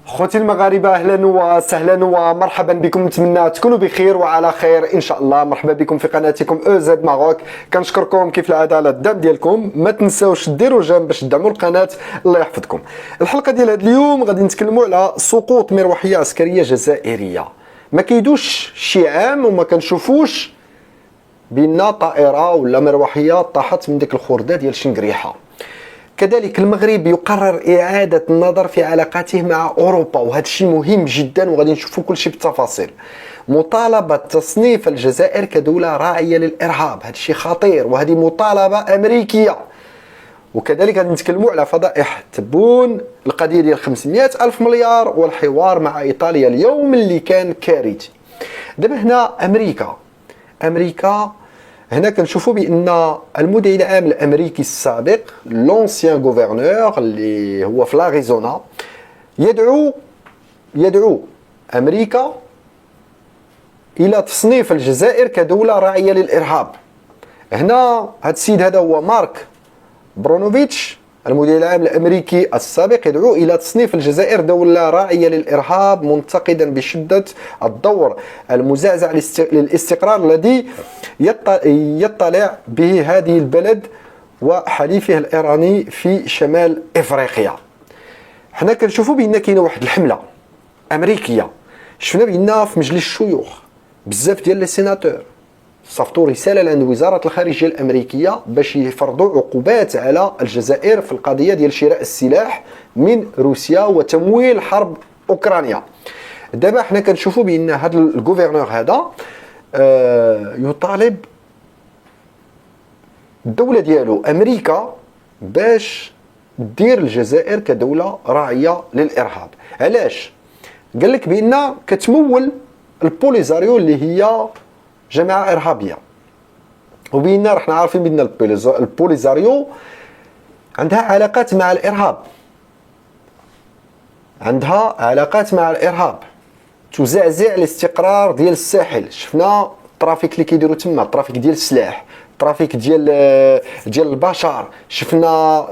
خوتي المغاربه، اهلا وسهلا ومرحبا بكم. نتمنى تكونوا بخير وعلى خير ان شاء الله. مرحبا بكم في قناتكم او زد ماروك. كنشكركم كيف العاده على الدعم ديالكم، ما تنساوش ديروا جيم باش تدعموا القناه، الله يحفظكم. الحلقه ديال هذا اليوم غادي نتكلموا على سقوط مروحيه عسكريه جزائريه. ما كيدوش شي عام وما كنشوفوش بان طائره ولا مروحيه طاحت من ديك الخرده ديال شنقريحه. كذلك المغرب يقرر إعادة النظر في علاقاته مع أوروبا، وهذا الشيء مهم جدا وغادي نشوفوا كل شيء بالتفاصيل. مطالبة تصنيف الجزائر كدولة راعية للإرهاب، هذا الشيء خطير وهذه مطالبة أمريكية. وكذلك غادي نتكلموا على فضائح تبون، القضية ديال 500 ألف مليار، والحوار مع إيطاليا اليوم اللي كان كارثي. دابا هنا أمريكا هنا كنشوفوا بان المدعي العام الامريكي السابق لونسيان غوفرنور اللي هو في لاريزونا يدعو امريكا الى تصنيف الجزائر كدوله راعيه للارهاب. هنا هذا السيد هذا هو مارك برونوفيتش المدير العام الامريكي السابق يدعو الى تصنيف الجزائر دوله راعيه للارهاب، منتقدا بشده الدور المزعزع للاستقرار الذي يطلع به هذه البلد وحليفه الايراني في شمال افريقيا. حنا كنشوفوا بان كاينه واحد الحمله امريكيه، شفنا بان في مجلس الشيوخ بزاف ديال لي سيناتور صيفطوا رساله لعند وزاره الخارجيه الامريكيه باش يفرضوا عقوبات على الجزائر في القضيه ديال شراء السلاح من روسيا وتمويل حرب اوكرانيا. دابا حنا كنشوفوا بان هذا الغوفرنور هذا يطالب الدوله ديالو امريكا باش دير الجزائر كدوله راعيه للارهاب. علاش؟ قال لك بان كتمول البوليزاريو اللي هي جماعه ارهابيه، وبينا رحنا عارفين بان البوليزاريو عندها علاقات مع الارهاب، تزعزع الاستقرار ديال الساحل. شفنا الترافيك اللي كيديروا تما، الترافيك ديال السلاح، الترافيك ديال البشر، شفنا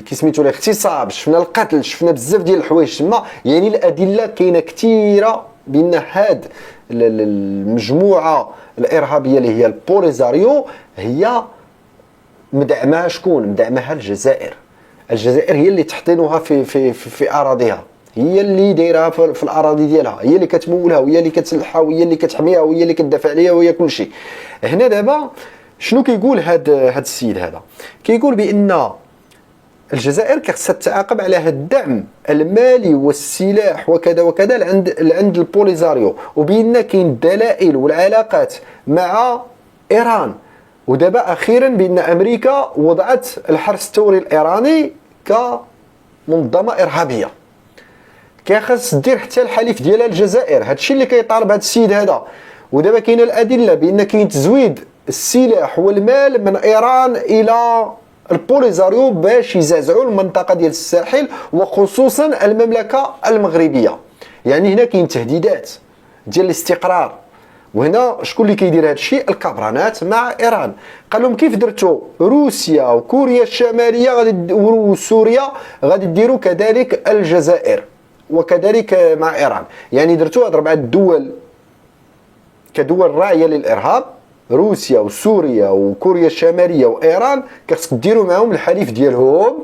كيسميتو الاغتصاب، شفنا القتل، شفنا بزاف ديال الحوايج تما. يعني الادله كاينه كثيره بان هاد المجموعه الارهابيه اللي هي البوليزاريو هي مدعمها شكون؟ مدعمها الجزائر هي اللي تحتضنها في اراضيها، هي اللي دايرها في الاراضي ديالها، هي اللي كتمولها وهي اللي كتسلحها وهي اللي كتحميها وهي اللي كتدافع عليها وهي كل شيء. هنا دابا شنو كيقول هاد السيد هذا؟ كيقول بان الجزائر خصها تعاقب على هذا الدعم المالي والسلاح وكذا وكذا عند البوليزاريو، وبان كاين دلائل والعلاقات مع ايران. ودابا اخيرا بان امريكا وضعت الحرس الثوري الايراني كمنظمه ارهابيه، كيخص دير حتى الحليف ديالها الجزائر. هادشي اللي كيطالب هذا السيد هذا. ودابا كاينه الادله بان كاين تزويد السلاح والمال من ايران الى البوليزاريو باش يزعزعوا المنطقه ديال الساحل وخصوصا المملكه المغربيه. يعني هنا كاين تهديدات ديال الاستقرار. وهنا شكون اللي كيدير هذا الشيء؟ الكبرانات مع ايران. قال لهم كيف درتوا روسيا وكوريا الشماليه وسوريا غادي ديروا كذلك الجزائر وكذلك مع ايران. يعني درتوا هاد 4 دول كدول راعيه للارهاب، روسيا وسوريا وكوريا الشماليه وايران، كخصك ديروا معهم الحليف ديالهم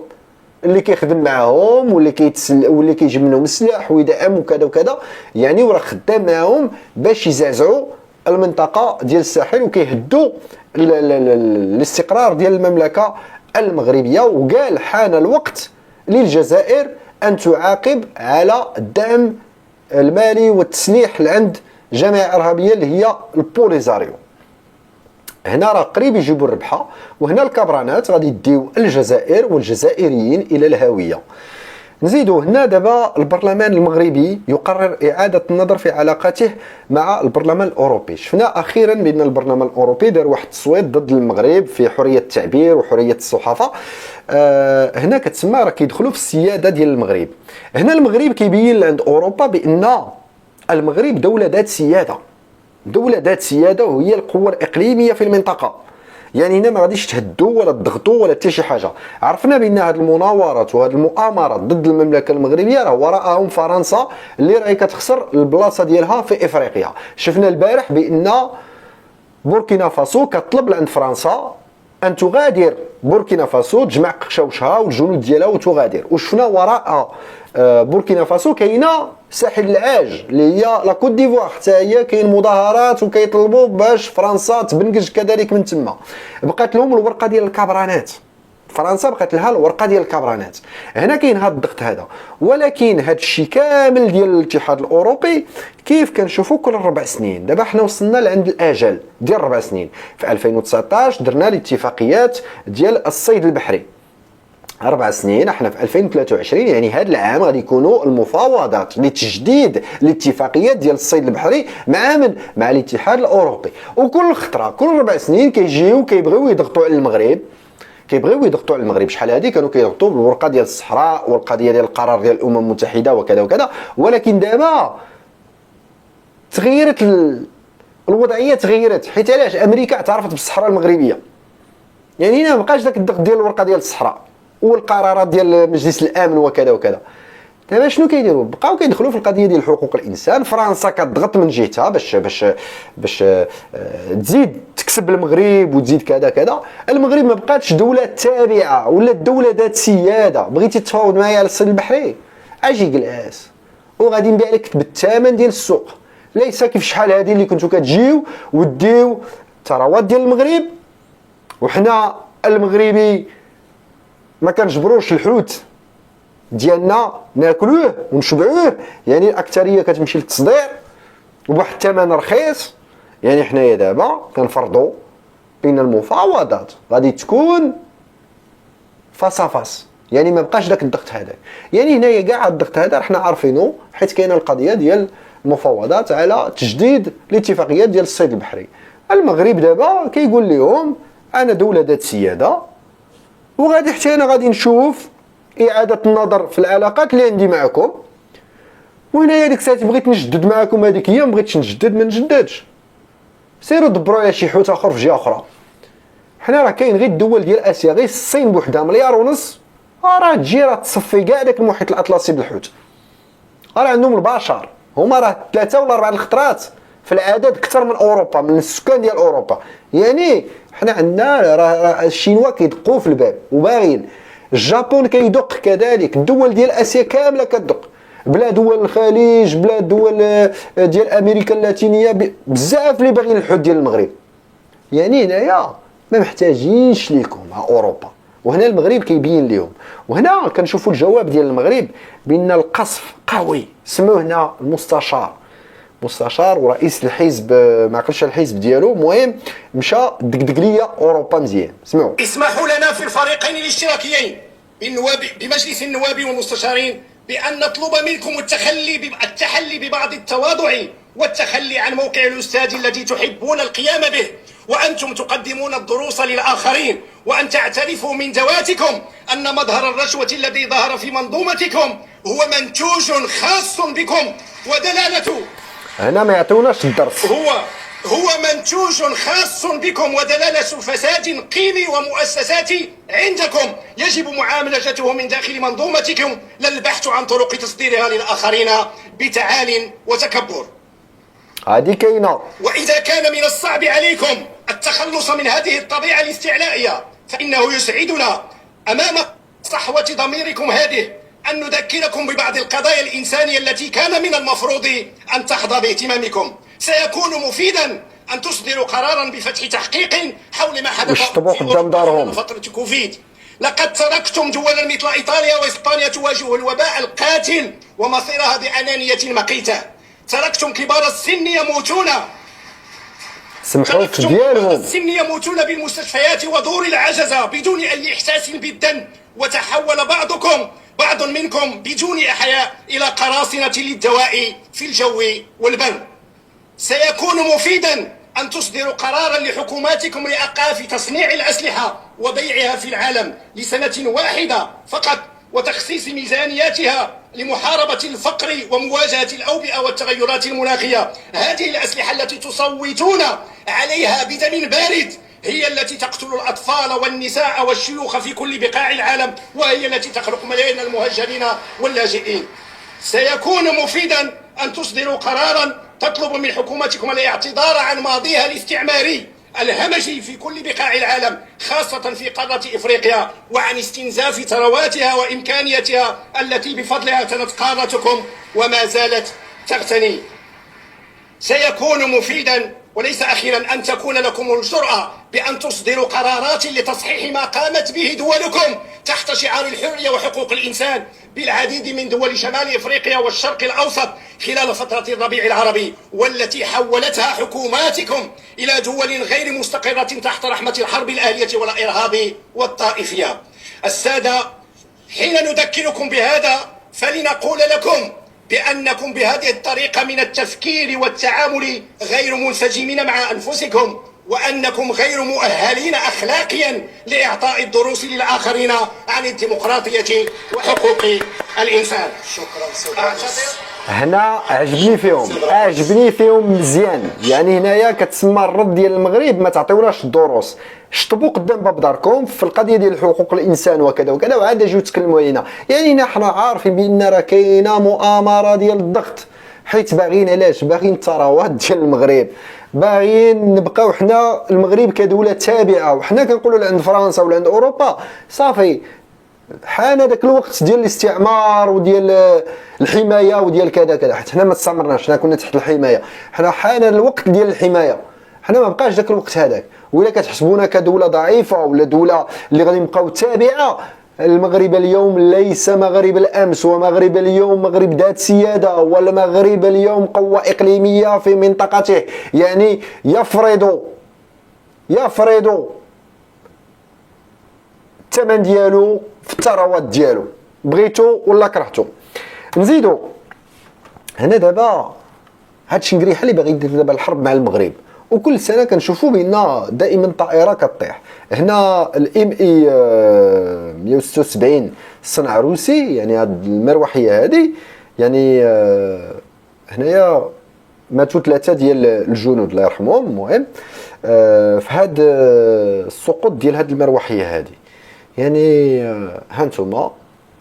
اللي كيخدم معاهم واللي كيجيب منهم السلاح ويدعم وكذا وكذا. يعني وراه خدام معاهم باش يزعزعوا المنطقه ديال الساحل وكيهدوا الاستقرار ديال المملكه المغربيه. وقال حان الوقت للجزائر ان تعاقب على الدعم المالي والتسليح لعند جماعه ارهابيه اللي هي البوليزاريو. هنا راه قريب يجيبوا الربحه، وهنا الكبرانات غادي يديو الجزائر والجزائريين الى الهاويه. نزيدوا هنا دابا البرلمان المغربي يقرر اعاده النظر في علاقاته مع البرلمان الاوروبي. شفنا اخيرا بان البرلمان الاوروبي دار واحد التصويت ضد المغرب في حريه التعبير وحريه الصحافه. هنا كتسمى راه كيدخلوا في السياده ديال المغرب. هنا المغرب كيبين عند اوروبا بان المغرب دوله ذات سياده وهي القوة الإقليمية في المنطقة. يعني هنا ما غاديش تهدوا ولا تضغطوا ولا حتى شي حاجه. عرفنا بان هذه المناورات وهذه المؤامرات ضد المملكه المغربيه راه وراءهم فرنسا اللي راهي كتخسر البلاصه ديالها في افريقيا. شفنا البارح بان بوركينا فاسو كطلب عند فرنسا ان تغادر بوركينا فاسو، تجمع قشاوشها والجنود ديالها وتغادر. وشفنا وراء بوركينا فاسو كاينه ساحل العاج اللي هي لا كوت ديفوار، حتى هي كاين مظاهرات وكيطلبوا باش فرنسا تبنكج كذلك من تما. بقات لهم الورقه ديال الكابرانات، فرنسا بقات لها الورقه ديال الكابرانات. هنا كاين هذا الضغط هذا، ولكن هذا الشيء كامل ديال الاتحاد الاوروبي كيف كنشوفوا كل 4 سنين. دابا حنا وصلنا لعند الاجل ديال 4 سنين. في 2019 درنا الاتفاقيات ديال الصيد البحري 4 سنين، احنا في 2023 يعني هذا العام غادي يكونوا المفاوضات لتجديد الاتفاقيات ديال الصيد البحري مع من؟ مع الاتحاد الاوروبي. وكل خطره كل 4 سنين كيجيو كيبغيو يضغطوا على المغرب، كيبغيو يضغطوا على المغرب. شحال هذه كانوا كيضغطوا بالورقه ديال الصحراء والقضيه ديال القرار ديال الامم المتحده وكذا وكذا، ولكن دابا تغيرت الوضعيه، تغيرت حيت علاش؟ امريكا اعترفت بالصحراء المغربيه. يعني هنا مابقاش داك الضغط ديال الورقه ديال الصحراء والقرارات ديال مجلس الامن وكذا وكذا. دابا شنو كيديروا؟ بقاو كيدخلوا في القضيه ديال حقوق الانسان. فرنسا كتضغط من جهتها باش تزيد تكسب المغرب وتزيد كذا كذا. المغرب ما بقاتش دوله تابعه ولا دوله ذات سياده. بغيتي تفاوض معايا على الصيد البحري اجي جلس وغادي نبيع لك بالثمن ديال السوق، ليس كيف شحال هذه اللي كنتو كتجيو وديو ثروات ديال المغرب وحنا المغربي ما كنجبروش الحوت ديالنا ناكلوه ونشبعوه. يعني الاكثريه كتمشي للتصدير وبواحد الثمن رخيص. يعني حنايا دابا كنفرضوا بين المفاوضات غادي تكون فاس، يعني ما بقاش داك الضغط هذا. يعني هنايا كاع الضغط هذا حنا عارفينه حيت كاينه القضيه ديال المفاوضات على تجديد الاتفاقيات ديال الصيد البحري. المغرب دابا كيقول لهم انا دوله ذات سياده وغادي حتى انا غادي نشوف اعاده النظر في العلاقات اللي عندي معكم. وهنايا ديك الساعه بغيت نجدد معكم هذيك هي، ما بغيتش نجدد ما نجددش، سيروا دبروا على شي حوت اخر في جهه اخرى. حنا راه كاين غير الدول ديال اسيا، غير الصين بوحدها 1.5 مليار، راه تجي راه تصفي كاع داك المحيط الاطلسي بالحوت. راه عندهم البشر هما راه 3 ولا 4 الخطرات في العدد اكثر من اوروبا، من السكان ديال اوروبا. يعني حنا عندنا راه الشينوا كيدقوا في الباب وباغيين، الجابون كيدق كذلك، الدول ديال اسيا كامله كتدق، بلا دول الخليج بلا دول ديال امريكا اللاتينيه، بزاف اللي باغيين الحوت ديال المغرب. يعني هنايا ما محتاجينش ليكم مع اوروبا، وهنا المغرب كيبين لهم. وهنا كنشوفوا الجواب ديال المغرب بان القصف قوي. سموه هنا مستشار ورئيس الحزب، ما عقلش الحزب ديالو، المهم مشى دقدق ليا اوروبا مزيان. سمعوا. اسمحوا لنا في الفريقين الاشتراكيين بمجلس النواب والمستشارين بأن نطلب منكم التحلي ببعض التواضع والتخلي عن موقع الأستاذ الذي تحبون القيام به وأنتم تقدمون الدروس للآخرين، وأن تعترفوا من ذواتكم أن مظهر الرشوة الذي ظهر في منظومتكم هو منتوج خاص بكم ودلالته. هنا ما يعطوناش الدرس. هو منتوج خاص بكم ودلالة فساد قيمي ومؤسساتي عندكم يجب معالجته من داخل منظومتكم، لا البحث عن طرق تصديرها للآخرين بتعال وتكبر. هذه كاينه. وإذا كان من الصعب عليكم التخلص من هذه الطبيعة الاستعلائية فإنه يسعدنا أمام صحوة ضميركم هذه أن نذكركم ببعض القضايا الإنسانية التي كان من المفروض أن تحظى باهتمامكم. سيكون مفيدا أن تصدروا قرارا بفتح تحقيق حول ما حدث في فترة كوفيد. لقد تركتم دولا مثل إيطاليا وإسبانيا تواجه الوباء القاتل ومصيرها بأنانية مقيتة. تركتم كبار السن يموتون يموتون بالمستشفيات ودور العجزة بدون أي إحساس بالدم، وتحول بعض منكم بدون إحياء إلى قراصنة للدواء في الجو والبر. سيكون مفيدا أن تصدروا قرارا لحكوماتكم لإيقاف تصنيع الأسلحة وبيعها في العالم ل1 واحدة فقط، وتخصيص ميزانياتها لمحاربة الفقر ومواجهة الأوبئة والتغيرات المناخية. هذه الأسلحة التي تصوتون عليها بدم بارد هي التي تقتل الأطفال والنساء والشيوخ في كل بقاع العالم، وهي التي تخلق ملايين المهجرين واللاجئين. سيكون مفيدا أن تصدروا قرارا تطلب من حكومتكم الاعتذار عن ماضيها الاستعماري الهمجي في كل بقاع العالم، خاصة في قارة إفريقيا، وعن استنزاف ثرواتها وإمكانياتها التي بفضلها اعتنت قارتكم وما زالت تغتني. سيكون مفيدا وليس أخيرا أن تكون لكم الجرأة بأن تصدروا قرارات لتصحيح ما قامت به دولكم تحت شعار الحرية وحقوق الإنسان بالعديد من دول شمال إفريقيا والشرق الأوسط خلال فترة الربيع العربي، والتي حولتها حكوماتكم إلى دول غير مستقرة تحت رحمة الحرب الأهلية والإرهاب والطائفية. السادة، حين نذكركم بهذا فلنقول لكم بأنكم بهذه الطريقة من التفكير والتعامل غير منسجمين مع أنفسكم، وأنكم غير مؤهلين أخلاقيا لإعطاء الدروس للآخرين عن الديمقراطية وحقوق الإنسان. شكرا. هنا عجبني فيهم مزيان. يعني هنايا كتسمى الرد ديال المغرب ما تعطيوناش الدروس، شطبوا قدام باب داركم في القضيه ديال حقوق الانسان وكذا وكذا، وعاد جيو تكلموا علينا. يعني هنا حنا عارفين بان راه كاينه مؤامره ديال الضغط، حيت باغيين علاش؟ باغيين الثروات ديال المغرب، باغيين نبقاو حنا المغرب كدوله تابعه، وحنا كنقولوا لعند فرنسا ولا عند اوروبا صافي حان هذاك الوقت ديال الاستعمار وديال الحمايه وديال كذا كذا، حيت حنا ما استعمرناش، حنا كنا تحت الحمايه، حنا حان الوقت ديال الحمايه، حنا ما بقاش داك الوقت هذاك. ولا كتحسبونا كدوله ضعيفه ولا دوله اللي غادي نبقاو تابعه، المغرب اليوم ليس مغرب الامس، ومغرب اليوم مغرب ذات سياده، والمغرب اليوم قوه اقليميه في منطقته، يعني يفرض الثمن ديالو في الثروات ديالو، بغيتو ولا كرهتو. نزيدو هنا دابا هاد الشنقريحه اللي باغي يدير دابا الحرب مع المغرب، وكل سنه كنشوفوا بان دائما طائره كطيح. هنا الام اي 176 صنع روسي، يعني هاد المروحيه هذه، يعني هنايا ماتوا 3 ديال الجنود الله يرحمهم. المهم في هاد السقوط ديال هاد المروحيه هذه، يعني هانتوما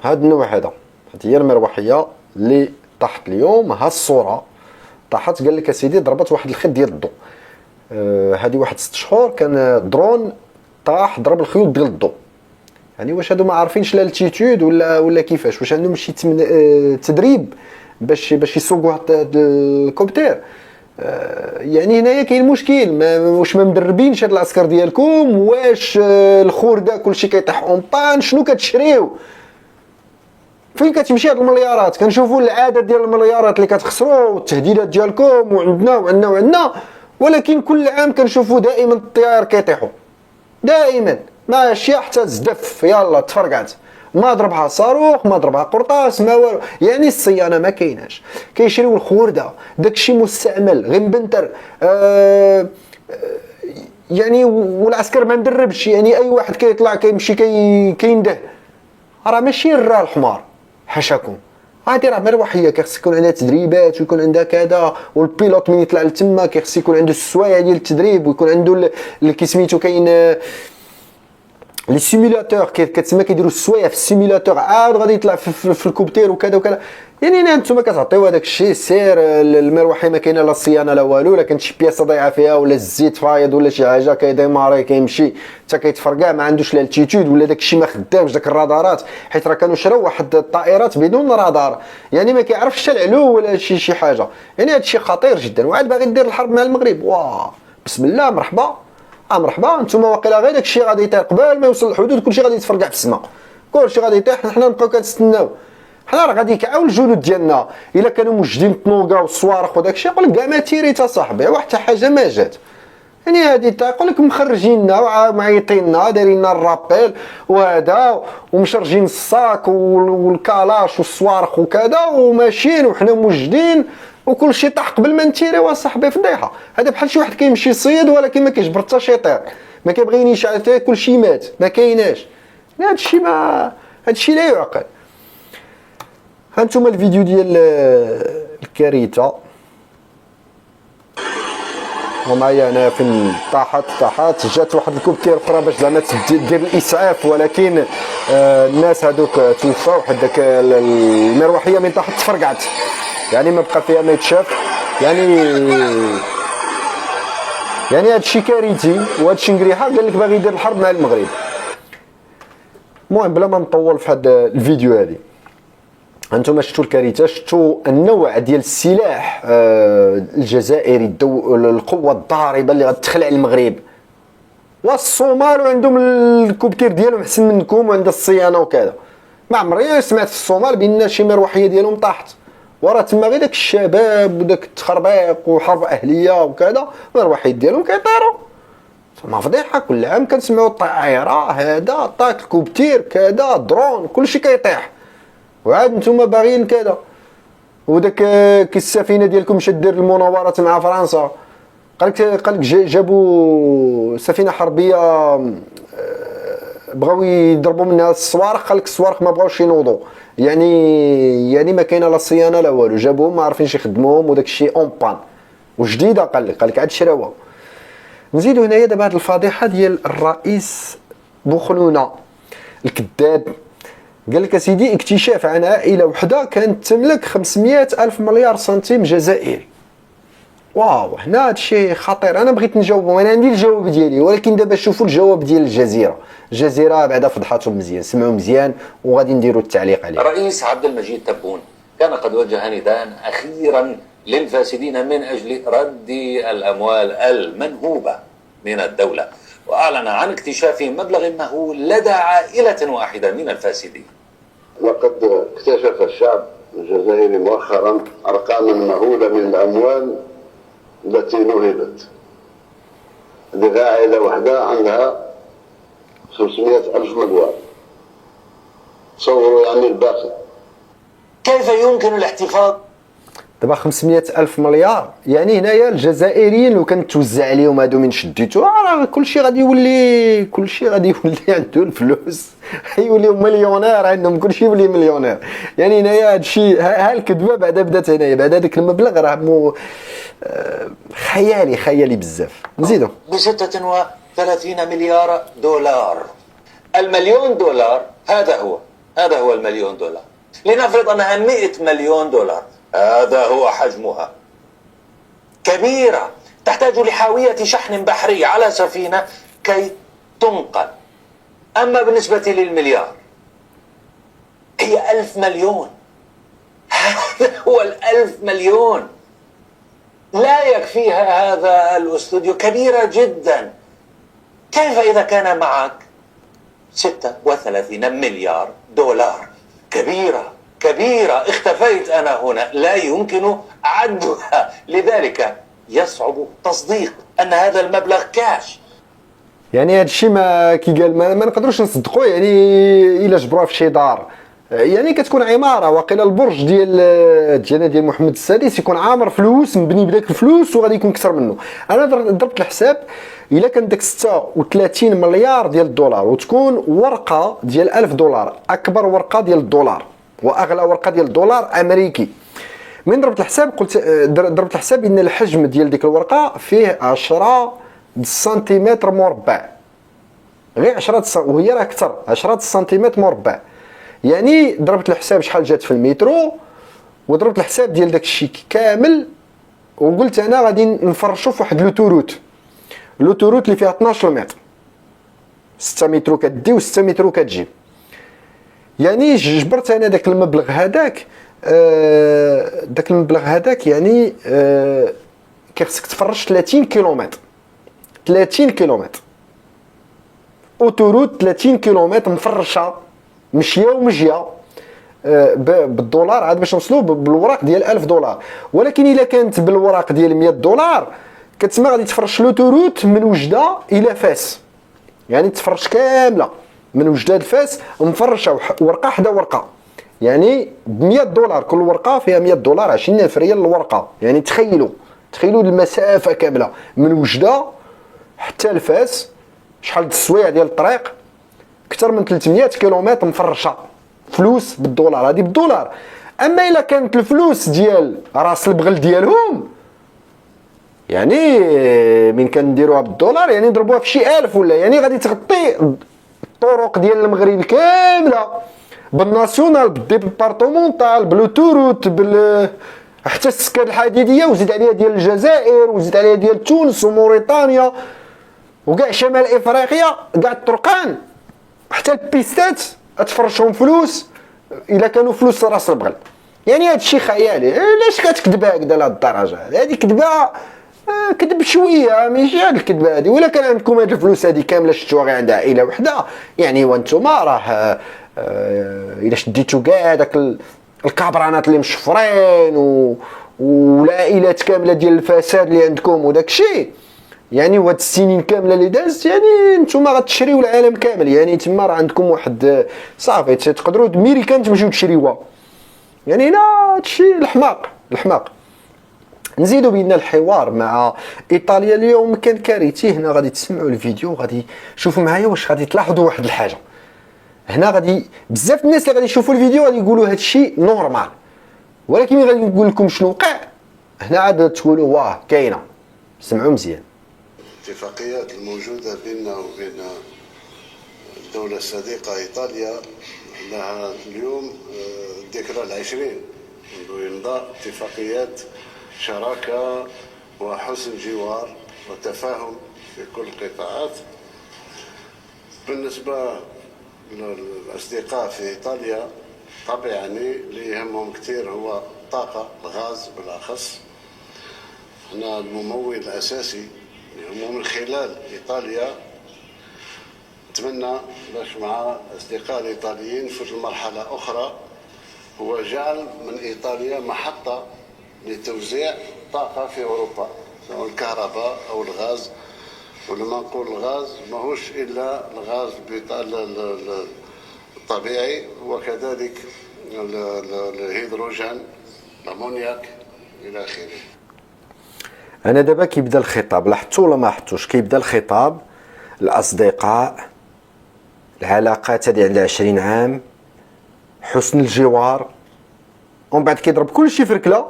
هاد النوع هذا، هي المروحيه اللي طاحت اليوم. ها الصوره طاحت، قال لك اسيدي ضربت واحد الخيط ديال الضوء. هذه واحد 6 شهور كان درون طاح ضرب الخيوط ديال الضوء. يعني واش هادو ما عارفينش لالتيتود ولا كيفاش؟ واش عندهم شي تدريب باش يسوقوا هاد الكوبتير؟ يعني هنايا كاين مشكل. واش ما مدربينش هاد العسكر ديالكم؟ واش الخورده كلشي كيطيح اون بان؟ شنو كتشريو؟ فين كتمشي هاد المليارات؟ كنشوفوا العدد ديال المليارات اللي كتخسروا والتهديدات ديالكم وعندنا، ولكن كل عام كنشوفوا دائما الطيار كيطيحوا دائما، ماشي حتى زدف يلا تفرقعت، ما ضربها صاروخ، ما ضربها قرطاس، ما والو. يعني الصيانه ما كايناش، كيشريو الخورده داكشي مستعمل غير مبنتر. يعني والعسكر ما مدربش، يعني اي واحد كيطلع كيمشي كينده، راه ماشي الرا الحمار حاشاكم. هادي راه مروحيه كيخص يكون عندها تدريبات ويكون عندها كذا، والبيلوت من يطلع لتما كيخص يكون عنده السوايع ديال التدريب، ويكون عنده اللي كيسميتو كاين لي سيمولاتور، كتسمى كيديروا السوايع في السيمولاتور، عاد غادي يطلع في الكوبتير وكذا وكذا. يعني نتوما كتعطيو هذاك الشيء سير المروحه ما كاينه لا صيانه لا والو، لا كانت شي بياسه ضايعه فيها ولا الزيت فايض ولا شي حاجه، كيديماري كيمشي حتى كيتفرقع، ما عندوش لالتيتود ولا داك الشيء ما خدامش، داك الرادارات، حيت راه كانوا شراو واحد الطائرات بدون رادار، يعني ما كيعرفش حتى العلو ولا شي حاجه. يعني هذا الشيء خطير جدا، وعاد باغي دير الحرب مع المغرب. واه بسم الله مرحبا مرحبا. نتوما واقيلا غير داك الشيء غادي يطير قبل ما يوصل للحدود، كلشي غادي يتفرقع في السماء، كلشي غادي يطيح، حنا نبقاو كنستناو. حنا راه غادي يكعاو الجنود ديالنا الا كانوا موجدين الطنوقه والصواريخ وداك الشيء، يقول لك كاع ما تيري تا صاحبي وحتى حاجه ما جات. يعني هذه يقول لك مخرجيننا ومعيطيننا دايرين لنا الرابيل وهذا ومشرجين الصاك والكالاش والصواريخ وكذا وماشيين وحنا موجدين وكل شيء طاح قبل ما نتيريو صاحبي. فضيحه. هذا بحال شي واحد كيمشي يصيد ولكن ما كيجبر حتى شي طير، ما كيبغينيش حتى كل شيء مات، ما كايناش. هذا الشيء هذا الشيء لا يعقل. هانتوما الفيديو ديال الكارثه، ومعايا انا فين طاحت جات واحد الكوبتير اخرى باش زعما دير الاسعاف، ولكن الناس هذوك توفاو حد داك المروحيه من طاحت تفرقعت، يعني ما بقى فيها ما يتشاف. يعني هادشي كارثي، وهادشي نقريحه قال لك باغي يدير الحرب مع المغرب. المهم بلا ما نطول في هذا الفيديو هذه، انتم شفتوا الكارثه، شفتوا النوع ديال السلاح الجزائري، القوه الضاربه اللي غتدخل على المغرب. والصومال عندهم الكوبتير ديالهم احسن منكم وعند الصيانه وكذا. ما عمري سمعت في الصومال بان شي مروحيه ديالهم طاحت، وراه تما غير داك الشباب وداك التخربيق وحرب اهليه وكذا، المروحيات ديالهم كيطيروا. ما فضيحه، كل عام كنسمعوا الطائره هذا طاك الكوبتير كذا درون كلشي كيطيح، وعاد نتوما باغيين كذا. وداك كي السفينه ديالكم مشات دير المناورات مع فرنسا، قالك جابوا سفينه حربيه بغاو يضربوا منها الصواريخ، قالك الصواريخ ما بغاوش ينوضوا، يعني ما كاينه لا صيانه لا والو، جابوهم ما عارفينش يخدموهم وداك الشيء اون بان وجديده. قالك عاد شراوها. نزيدو هنايا دابا هاد الفضيحه ديال الرئيس بوخلونه الكذاب. قال لك اسيدي اكتشاف عن عائله وحده كانت تملك 500 ألف مليار سنتيم جزائري. واو، هنا هادشي خطير. انا بغيت نجاوب وانا عندي الجواب ديالي، ولكن دابا شوفوا الجواب ديال الجزيره بعدا فضحاتهم مزيان، سمعوا مزيان وغادي نديروا التعليق عليه. الرئيس عبد المجيد تبون كان قد وجه نداء اخيرا للفاسدين من اجل رد الاموال المنهوبه من الدوله، واعلن عن اكتشاف مبلغ مهول لدى عائله واحده من الفاسدين. لقد اكتشف الشعب الجزائري مؤخرا ارقاما مهوله من الاموال التي نهبت لعائله واحده عندها 500 ألف مليار. تصوروا يعني الباقي. كيف يمكن الاحتفاظ؟ دابا 500 ألف مليار، يعني هنايا الجزائريين لو كان توزع عليهم هادو من شديتو راه كلشي غادي يولي عنده الفلوس، يوليو مليونير عندهم، كلشي يولي مليونير. يعني هنايا هادشي، ها الكذبه بعدا بدات هنايا، بعد هذاك المبلغ راه خيالي بزاف. نزيدو ب 36 مليار دولار. المليون دولار هذا هو المليون دولار. لنفرض انها 100 مليون دولار، هذا هو حجمها. كبيرة، تحتاج لحاوية شحن بحري على سفينة كي تنقل. أما بالنسبة للمليار هي 1000 مليون. هذا هو 1000 مليون. لا يكفيها هذا الاستوديو، كبيرة جدا. كيف إذا كان معك 36 مليار دولار؟ كبيرة اختفيت أنا هنا، لا يمكن عدها، لذلك يصعب تصديق أن هذا المبلغ كاش. يعني هذا الشيء ما كي قال ما نقدروش نصدقوه. يعني الا جبروها في شي دار، يعني كتكون عماره، واقيلا البرج ديال محمد السادس يكون عامر فلوس، مبني بداك الفلوس وغادي يكون اكثر منه. انا ضربت الحساب، الا كان داك 36 مليار ديال الدولار وتكون ورقه ديال 1000 دولار، اكبر ورقه ديال الدولار واغلى ورقه ديال الدولار امريكي. من ضربت الحساب قلت ضربت الحساب ان الحجم ديال ديك الورقه فيه 10 سنتيمتر مربع، غير 10 وهي راه اكثر، 10 سنتيمتر مربع. يعني ضربت الحساب شحال جات في المترو، وضربت الحساب ديال داك الشيء كامل، وقلت انا غادي نفرشوا في واحد لوتوروت اللي فيها 12 متر، 6 مترو كدي و6 مترو كتجيب. يعني جبرت انا داك المبلغ هذاك، يعني كيخصك تفرش 30 كيلومتر اوتوروت، 30 كيلومتر مفرشه مشيه ومجيه بالدولار، عاد باش نوصلوا بالوراق ديال 1000 دولار. ولكن الا كانت بالوراق ديال 100 دولار كتسمى غادي تفرش لوتوروت من وجده الى فاس، يعني تفرش كامله من وجده لفاس مفرشه ورقه حدا ورقه. يعني ب 100 دولار كل ورقه فيها 100 دولار، 20,000 ريال الورقه. يعني تخيلوا المسافه كامله من وجده حتى لفاس، شحال السوايع ديال الطريق، اكثر من 300 كيلومتر مفرشه فلوس بالدولار، هذه بالدولار. اما الا كانت الفلوس ديال راس البغل ديالهم يعني من كنديروها بالدولار يعني نضربوها في شي 1000 ولا، يعني غادي تغطي الطرق ديال المغرب كامله بالناسيونال بالديبارتمونتال بالاوتوروت حتى السكه الحديديه، وزيد عليها ديال الجزائر، وزيد عليها ديال تونس وموريتانيا وكاع شمال افريقيا، كاع الطرقان حتى البيستات تفرشهم فلوس الا كانوا فلوس راس البغل. يعني هذا الشيء خيالي. علاش كتكذب هكذا لهاد الدرجه؟ هذه كذبه كذب شويه، ماشي هاد الكذبه هذه. ولا كان عندكم هاد الفلوس هذه كامله شفتوها غير عند عائله وحده، يعني وانتوما راه الا شديتو كاع داك الكابرانات اللي مشفرين والعائلات كامله ديال الفساد اللي عندكم وداك الشيء، يعني وهاد السنين كامله اللي دازت، يعني نتوما غتشريو العالم كامل. يعني تما راه عندكم واحد صافي تقدروا ميريكان تمشيو تشريوها. يعني هنا هادشي الحماق. نزيدوا بينا الحوار مع ايطاليا اليوم كان كارثي. هنا غادي تسمعوا الفيديو، غادي شوفوا معايا واش غادي تلاحظوا واحد الحاجه. هنا غادي بزاف الناس اللي غادي يشوفوا الفيديو غادي يقولوا هادشي نورمال، ولكن ملي غادي نقول لكم شنو وقع هنا عاد تقولوا واه كاينه. سمعوا مزيان. الاتفاقيات الموجودة بيننا وبين الدولة الصديقة إيطاليا لها اليوم الذكرى العشرين منذ إمضاء اتفاقيات شراكة وحسن جوار وتفاهم في كل القطاعات. بالنسبة للأصدقاء في إيطاليا طبعا يعني اللي يهمهم كثير هو الطاقة، الغاز بالأخص. احنا الممول الأساسي ومن خلال إيطاليا نتمنى باش مع أصدقاء الإيطاليين في مرحلة أخرى هو جعل من إيطاليا محطة لتوزيع طاقة في أوروبا، سواء الكهرباء أو الغاز. ولما نقول الغاز ماهوش إلا الغاز الطبيعي، وكذلك الهيدروجين، الأمونياك إلى آخره. انا دابا كيبدا الخطاب، لاحظتوا ولا ما لاحظتوش؟ كيبدا الخطاب الاصدقاء، العلاقات هذه عندها 20 عام، حسن الجوار، ومن بعد كيضرب كل شيء في ركله.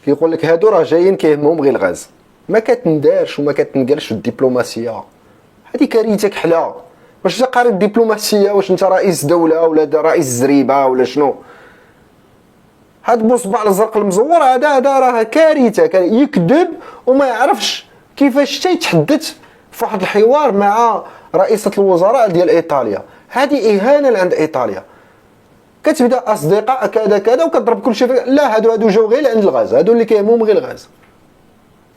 كيقول لك هادو راه جايين كيهمهم غير الغاز. ما كتندارش وما كتنقالش الدبلوماسيه. هذه كارثه كحله. واش انت قاري الدبلوماسيه؟ واش انت رئيس دوله ولا رئيس زريبه ولا شنو؟ هاد بوصبع الزرق المزور هذا راه كارثه. يكذب وما يعرفش كيفاش تيتحدث في واحد الحوار مع رئيسة الوزراء ديال ايطاليا. هذه اهانه لعند ايطاليا. كتبدا اصدقاء كذا كذا وكتضرب كل شيء. لا هادو جاو غير عند الغاز، هادو اللي كيهمهم غير الغاز.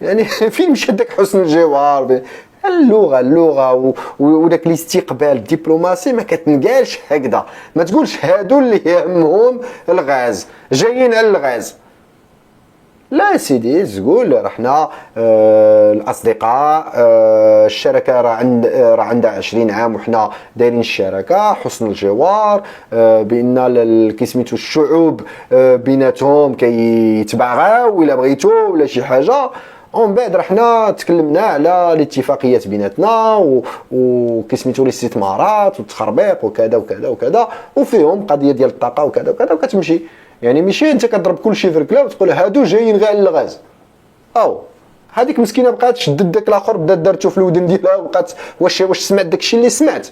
يعني فين مشى داك حسن الجوار؟ اللغه وداك الاستقبال الدبلوماسي ما كتنقالش هكذا. ما تقولش هادو اللي يهمهم الغاز، جايين على الغاز. لا سيدي، تقول رحنا الاصدقاء الشركه راه عندها 20 عام وحنا دايرين الشراكه، حسن الجوار، بان كيسميتو الشعوب بيناتهم كيتباغاو الا بغيتو ولا شي حاجه. ومن بعد رحنا تكلمنا على الاتفاقيات بيناتنا وكيسميتو الاستثمارات والتخربيق وكذا وكذا وكذا، وفيهم قضيه ديال الطاقه وكذا وكذا، وكتمشي. يعني ماشي انت كتضرب كل شيء في ركله وتقول هادو جايين غير على الغاز. او هذيك مسكينه بقات شدت داك الاخر بدات دارتو في الودن ديالها وبقات واش سمعت داك الشيء اللي سمعت.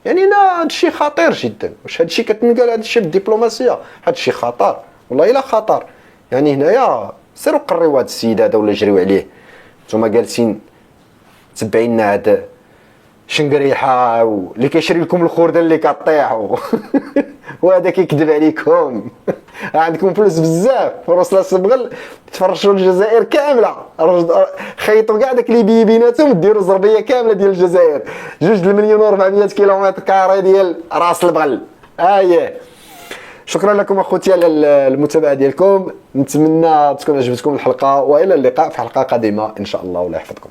يعني هذا الشيء خطير جدا. واش هذا الشيء كتنقال هذا الشيء بالدبلوماسيه؟ هذا الشيء خطر والله الا خطر. يعني هنايا سيروا قريو هذا السيد هذا ولا جريو عليه. نتوما جالسين تبعين هذا شنقريحه اللي كيشري لكم الخرده اللي كطيح وهذا كيكذب عليكم. عندكم فلوس بزاف فروس لا صبغل تفرشوا الجزائر كامله، خيطوا كاع داك اللي بيناتهم ديروا زربيه كامله ديال الجزائر 2,400,000 كيلومتر كاري ديال راس البغل. شكرا لكم اخوتي على المتابعه ديالكم. نتمنى تكون عجبتكم الحلقه، والى اللقاء في حلقه قادمه ان شاء الله، والله يحفظكم.